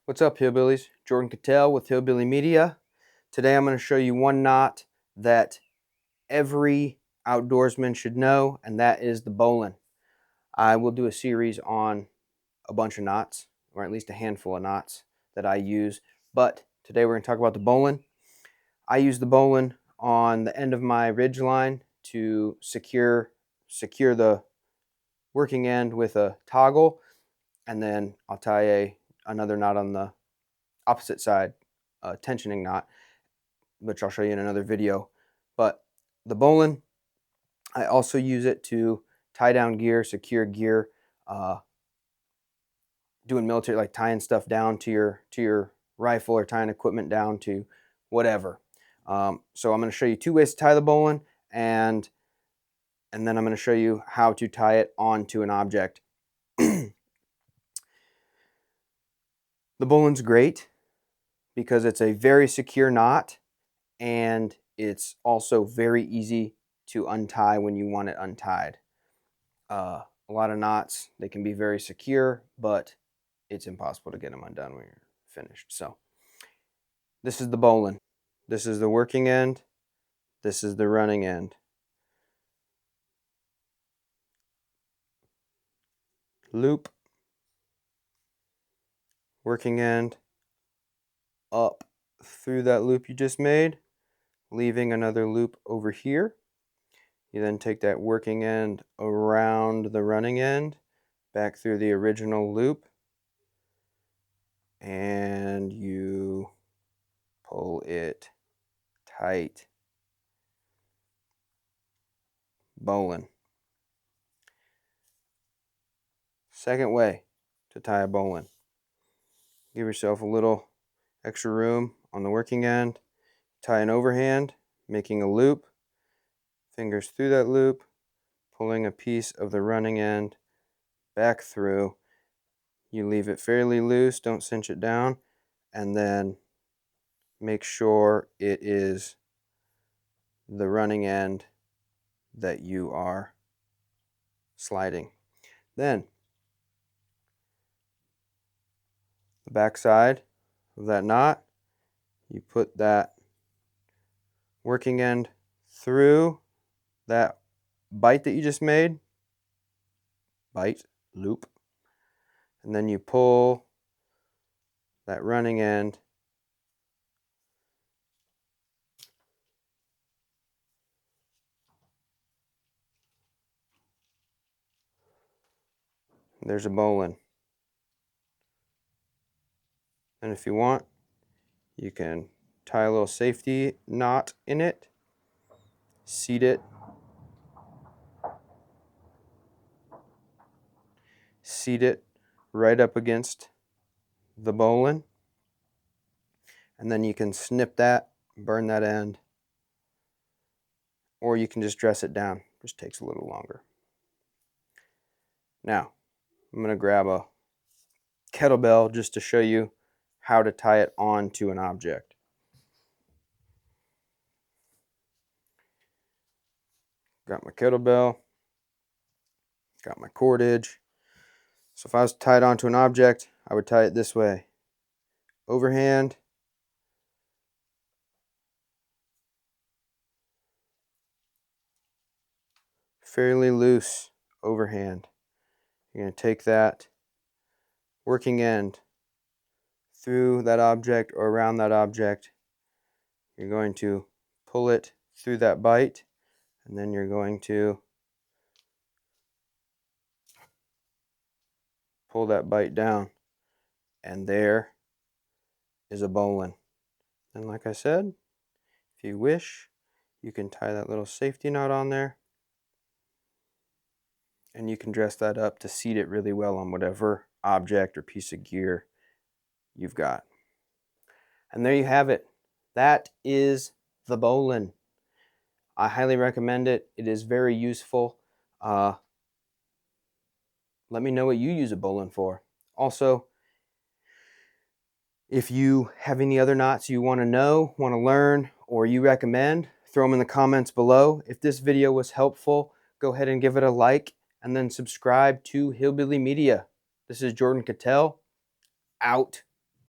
What's up, Hillbillies? Jordan Cattell with Hillbilly Media. Today I'm going to show you one knot that every outdoorsman should know, and that is the bowline. I will do a series on a bunch of knots, or at least a handful of knots that I use, but today we're going to talk about the bowline. I use the bowline on the end of my ridge line to secure the working end with a toggle, and then I'll tie another knot on the opposite side, a tensioning knot, which I'll show you in another video. But the bowline, I also use it to tie down gear, secure gear, doing military, like tying stuff down to your rifle or tying equipment down to whatever. So I'm going to show you two ways to tie the bowline, and then I'm going to show you how to tie it onto an object. The bowline's great because it's a very secure knot, and it's also very easy to untie when you want it untied. A lot of knots, they can be very secure, but it's impossible to get them undone when you're finished. So this is the bowline. This is the working end. This is the running end. Loop, working end, up through that loop you just made, leaving another loop over here. You then take that working end around the running end, back through the original loop, and you pull it tight. Bowline. Second way to tie a bowline. Give yourself a little extra room on the working end. Tie an overhand, making a loop. Fingers through that loop, pulling a piece of the running end back through. You leave it fairly loose, don't cinch it down, and then make sure it is the running end that you are sliding. Then the back side of that knot, you put that working end through that bite that you just made, bite, loop, and then you pull that running end there's a bowline. And if you want, you can tie a little safety knot in it, seat it right up against the bowline, and then you can snip that, burn that end, or you can just dress it down. Just takes a little longer. Now, I'm going to grab a kettlebell just to show you how to tie it onto an object. Got my kettlebell, got my cordage. So if I was to tie it onto an object, I would tie it this way. Overhand, fairly loose overhand. You're going to take that working end through that object or around that object. You're going to pull it through that bite, and then you're going to pull that bite down, and there is a bowline. And like I said, if you wish, you can tie that little safety knot on there, and you can dress that up to seat it really well on whatever object or piece of gear you've got. And there you have it. That is the bowline. I highly recommend it. It is very useful. Let me know what you use a bowline for. Also, if you have any other knots you want to know, want to learn, or you recommend, throw them in the comments below. If this video was helpful, go ahead and give it a like, and then subscribe to Hillbilly Media. This is Jordan Cattell, out.